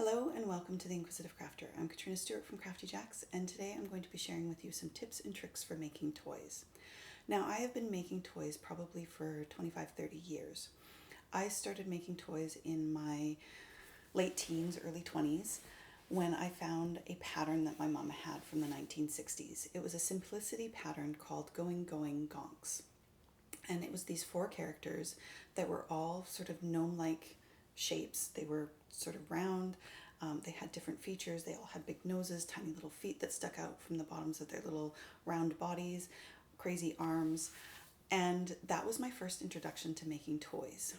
Hello and welcome to The Inquisitive Crafter. I'm Katrina Stewart from Crafty Jacks, and today I'm going to be sharing with you some tips and tricks for making toys. Now, I have been making toys probably for 25-30 years. I started making toys in my late teens, early 20s, when I found a pattern that my mom had from the 1960s. It was a simplicity pattern called Going Going Gonks. And it was these four characters that were all sort of gnome-like shapes. They were sort of round. They had different features. They all had big noses, tiny little feet that stuck out from the bottoms of their little round bodies, crazy arms. And that was my first introduction to making toys.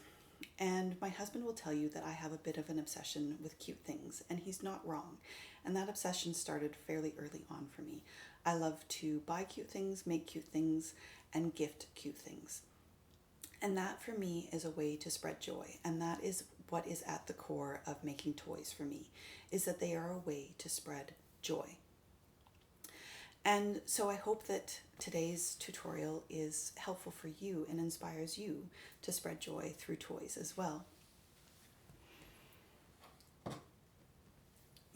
And my husband will tell you that I have a bit of an obsession with cute things, and he's not wrong. And that obsession started fairly early on for me. I love to buy cute things, make cute things, and gift cute things. And that for me is a way to spread joy. And that is what is at the core of making toys for me, is that they are a way to spread joy. And so I hope that today's tutorial is helpful for you and inspires you to spread joy through toys as well.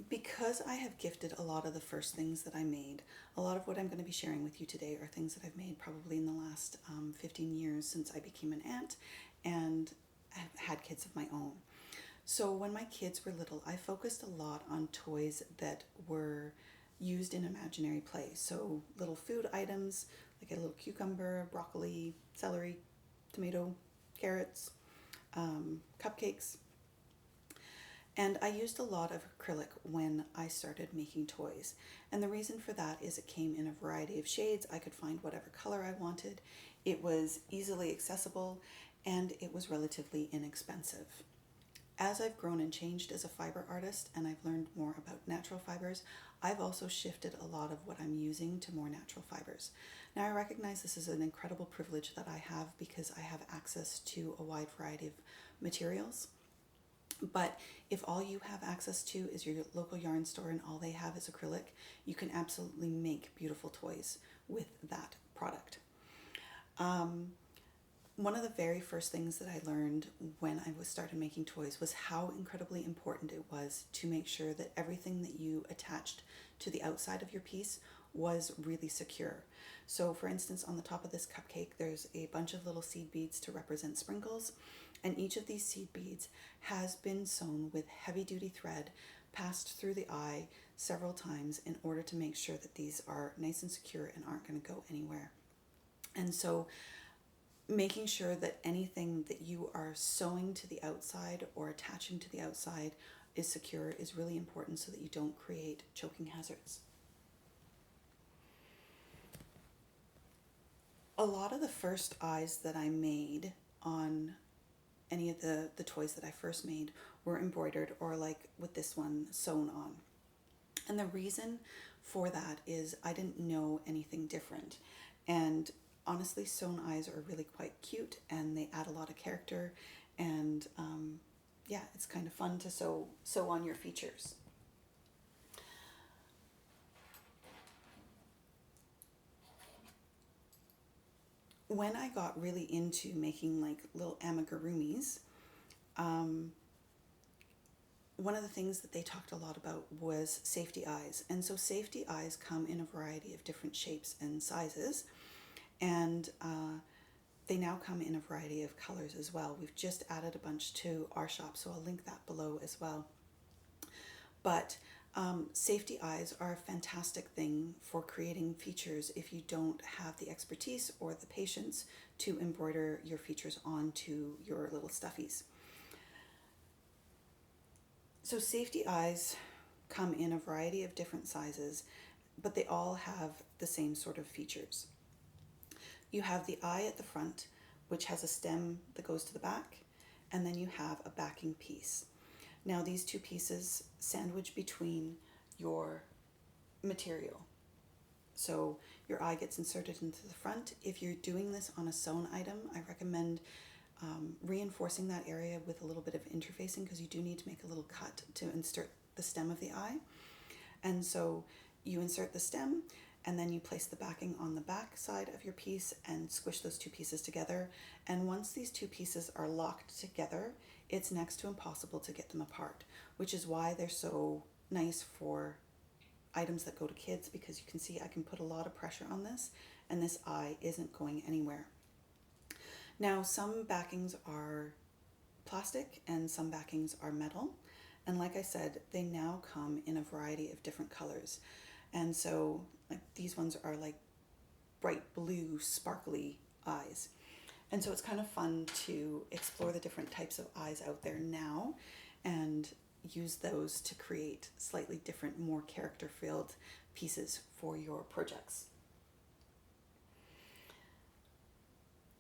Because I have gifted a lot of the first things that I made, a lot of what I'm going to be sharing with you today are things that I've made probably in the last 15 years since I became an aunt and have had kids of my own. So when my kids were little, I focused a lot on toys that were used in imaginary play. So little food items like a little cucumber, broccoli, celery, tomato, carrots, cupcakes. And I used a lot of acrylic when I started making toys. And the reason for that is it came in a variety of shades. I could find whatever color I wanted. It was easily accessible and it was relatively inexpensive. As I've grown and changed as a fiber artist and I've learned more about natural fibers, I've also shifted a lot of what I'm using to more natural fibers. Now I recognize this is an incredible privilege that I have because I have access to a wide variety of materials. But if all you have access to is your local yarn store and all they have is acrylic, you can absolutely make beautiful toys with that product. One of the very first things that I learned when I started making toys was how incredibly important it was to make sure that everything that you attached to the outside of your piece was really secure. So for instance, on the top of this cupcake, there's a bunch of little seed beads to represent sprinkles. And each of these seed beads has been sewn with heavy-duty thread passed through the eye several times in order to make sure that these are nice and secure and aren't going to go anywhere. And so making sure that anything that you are sewing to the outside or attaching to the outside is secure is really important so that you don't create choking hazards. A lot of the first eyes that I made on any of the toys that I first made were embroidered or like with this one sewn on. And the reason for that is I didn't know anything different. And honestly, sewn eyes are really quite cute and they add a lot of character and yeah, it's kind of fun to sew on your features. When I got really into making like little amigurumis, one of the things that they talked a lot about was safety eyes. And so safety eyes come in a variety of different shapes and sizes. And they now come in a variety of colors as well. We've just added a bunch to our shop, so I'll link that below as well. But safety eyes are a fantastic thing for creating features if you don't have the expertise or the patience to embroider your features onto your little stuffies. So safety eyes come in a variety of different sizes, but they all have the same sort of features. You have the eye at the front, which has a stem that goes to the back, and then you have a backing piece. Now these two pieces sandwich between your material. So your eye gets inserted into the front. If you're doing this on a sewn item, I recommend reinforcing that area with a little bit of interfacing because you do need to make a little cut to insert the stem of the eye. And so you insert the stem and then you place the backing on the back side of your piece and squish those two pieces together. And once these two pieces are locked together, it's next to impossible to get them apart, which is why they're so nice for items that go to kids, because you can see I can put a lot of pressure on this and this eye isn't going anywhere. Now, some backings are plastic and some backings are metal. And like I said, they now come in a variety of different colors. And so like these ones are like bright blue, sparkly eyes. And so it's kind of fun to explore the different types of eyes out there now and use those to create slightly different, more character-filled pieces for your projects.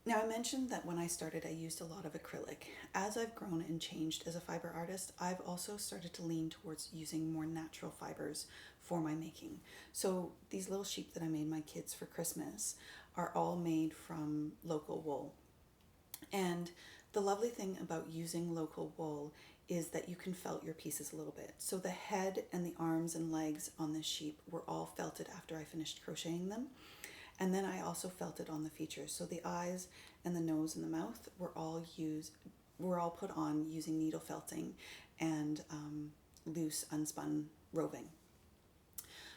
Now, I mentioned that when I started, I used a lot of acrylic. As I've grown and changed as a fiber artist, I've also started to lean towards using more natural fibers for my making. So these little sheep that I made my kids for Christmas are all made from local wool. And the lovely thing about using local wool is that you can felt your pieces a little bit. So the head and the arms and legs on this sheep were all felted after I finished crocheting them. And then I also felted on the features. So the eyes and the nose and the mouth were all put on using needle felting and loose unspun roving.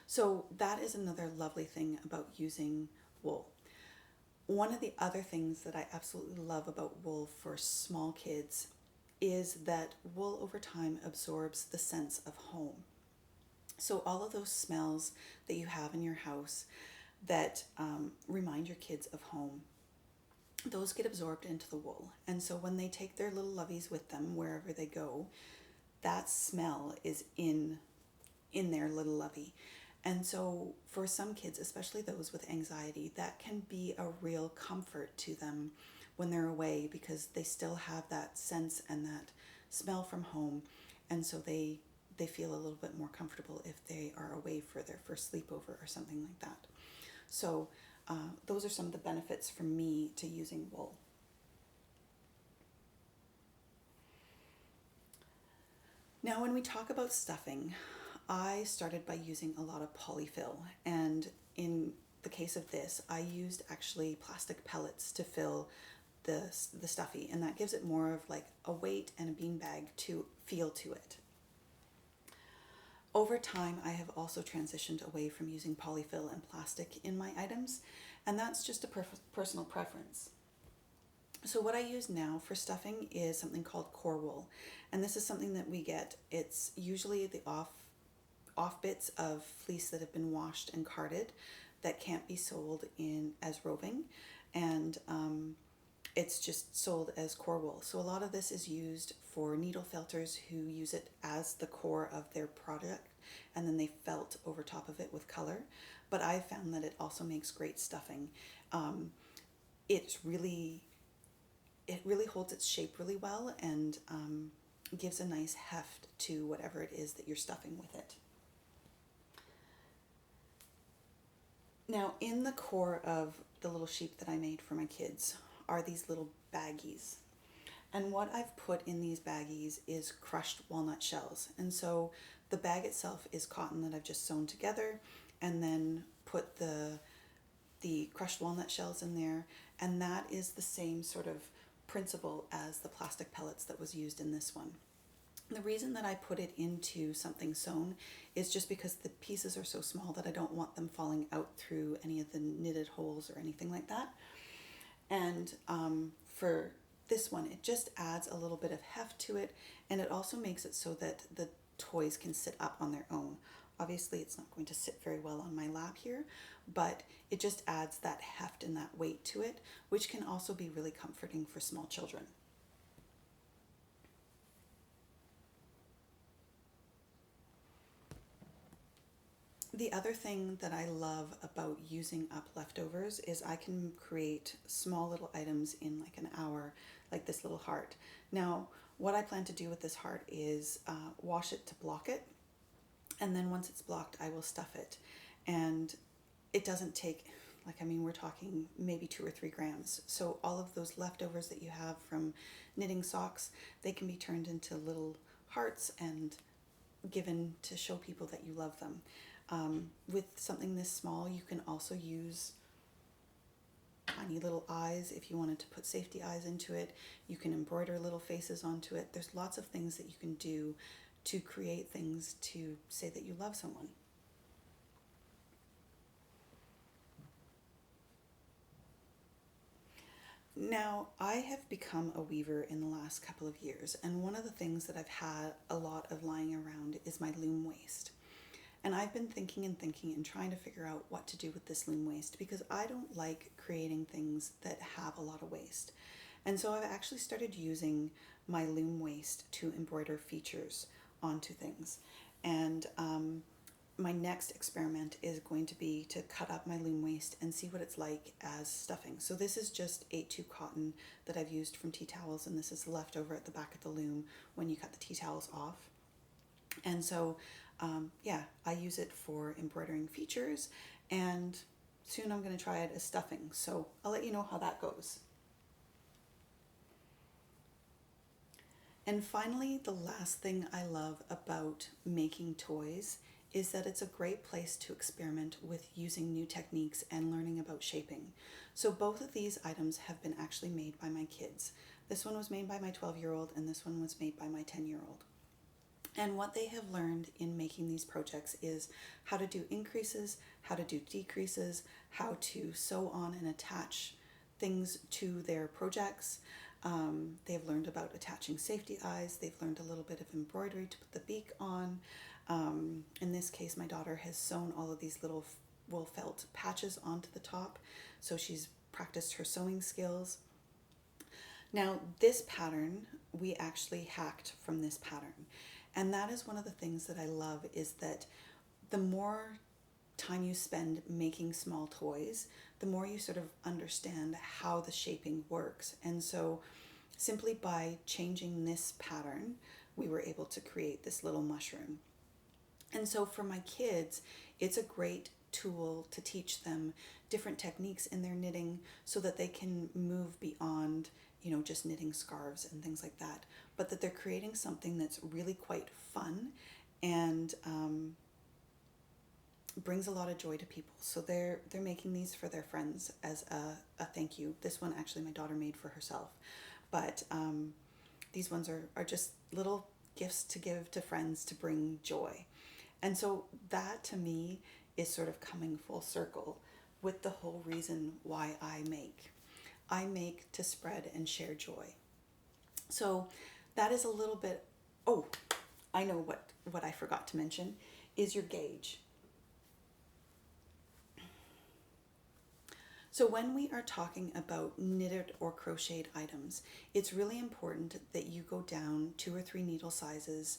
So that is another lovely thing about using wool. One of the other things that I absolutely love about wool for small kids is that wool over time absorbs the sense of home. So all of those smells that you have in your house that remind your kids of home, those get absorbed into the wool. And so when they take their little loveys with them wherever they go, that smell is in their little lovey. And so for some kids, especially those with anxiety, that can be a real comfort to them when they're away, because they still have that sense and that smell from home. And so they feel a little bit more comfortable if they are away for their first sleepover or something like that. So those are some of the benefits for me to using wool. Now, when we talk about stuffing, I started by using a lot of polyfill, and in the case of this, I used actually plastic pellets to fill the stuffy, and that gives it more of like a weight and a beanbag to feel to it. Over time, I have also transitioned away from using polyfill and plastic in my items, and that's just a personal preference. So what I use now for stuffing is something called core wool, and this is something that we get. It's usually the off bits of fleece that have been washed and carded that can't be sold in as roving, and it's just sold as core wool. So a lot of this is used for needle felters who use it as the core of their product, and then they felt over top of it with color. But I found that it also makes great stuffing. It really holds its shape really well, and gives a nice heft to whatever it is that you're stuffing with it. Now, in the core of the little sheep that I made for my kids are these little baggies. And what I've put in these baggies is crushed walnut shells. And so the bag itself is cotton that I've just sewn together, and then put the crushed walnut shells in there. And that is the same sort of principle as the plastic pellets that was used in this one. The reason that I put it into something sewn is just because the pieces are so small that I don't want them falling out through any of the knitted holes or anything like that. And for this one, it just adds a little bit of heft to it, and it also makes it so that the toys can sit up on their own. Obviously, it's not going to sit very well on my lap here, but it just adds that heft and that weight to it, which can also be really comforting for small children. The other thing that I love about using up leftovers is I can create small little items in like an hour, like this little heart. Now, what I plan to do with this heart is wash it to block it, and then once it's blocked, I will stuff it. And it doesn't take, we're talking maybe 2 or 3 grams. So all of those leftovers that you have from knitting socks, they can be turned into little hearts and given to show people that you love them. With something this small, you can also use tiny little eyes if you wanted to put safety eyes into it. You can embroider little faces onto it. There's lots of things that you can do to create things to say that you love someone. Now, I have become a weaver in the last couple of years, and one of the things that I've had a lot of lying around is my loom waist. And I've been thinking and trying to figure out what to do with this loom waist because I don't like creating things that have a lot of waste. And so I've actually started using my loom waist to embroider features onto things. And my next experiment is going to be to cut up my loom waist and see what it's like as stuffing. So this is just 8-2 cotton that I've used from tea towels, and this is left over at the back of the loom when you cut the tea towels off. And so yeah, I use it for embroidering features, and soon I'm going to try it as stuffing. So I'll let you know how that goes. And finally, the last thing I love about making toys is that it's a great place to experiment with using new techniques and learning about shaping. So both of these items have been actually made by my kids. This one was made by my 12-year-old and this one was made by my 10-year-old. And what they have learned in making these projects is how to do increases, how to do decreases, how to sew on and attach things to their projects. They've learned about attaching safety eyes. They've learned a little bit of embroidery to put the beak on. In this case, my daughter has sewn all of these little wool felt patches onto the top. So she's practiced her sewing skills. Now, this pattern, we actually hacked from this pattern. And that is one of the things that I love, is that the more time you spend making small toys, the more you sort of understand how the shaping works. And so simply by changing this pattern, we were able to create this little mushroom. And so for my kids, it's a great tool to teach them different techniques in their knitting so that they can move beyond, you know, just knitting scarves and things like that, but that they're creating something that's really quite fun and brings a lot of joy to people. So they're making these for their friends as a thank you. This one actually my daughter made for herself, but these ones are just little gifts to give to friends to bring joy. And so that to me is sort of coming full circle with the whole reason why I make. I make to spread and share joy. So that is a little bit, oh, I know what I forgot to mention is your gauge. So when we are talking about knitted or crocheted items, it's really important that you go down 2 or 3 needle sizes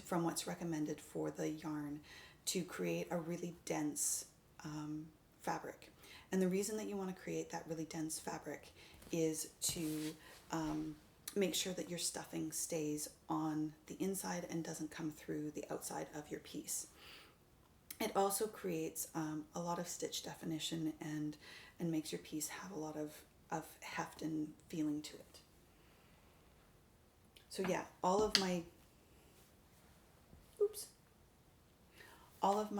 from what's recommended for the yarn to create a really dense fabric. And the reason that you want to create that really dense fabric is to make sure that your stuffing stays on the inside and doesn't come through the outside of your piece. It also creates a lot of stitch definition and makes your piece have a lot of heft and feeling to it. So yeah, all of my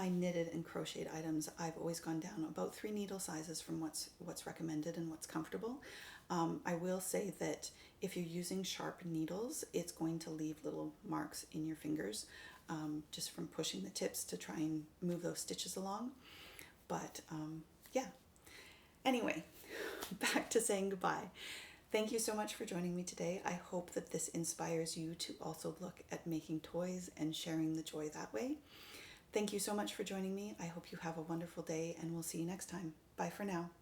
knitted and crocheted items, I've always gone down about 3 needle sizes from what's recommended and what's comfortable. I will say that if you're using sharp needles, it's going to leave little marks in your fingers just from pushing the tips to try and move those stitches along. But yeah. Anyway, back to saying goodbye. Thank you so much for joining me today. I hope that this inspires you to also look at making toys and sharing the joy that way. Thank you so much for joining me. I hope you have a wonderful day, and we'll see you next time. Bye for now.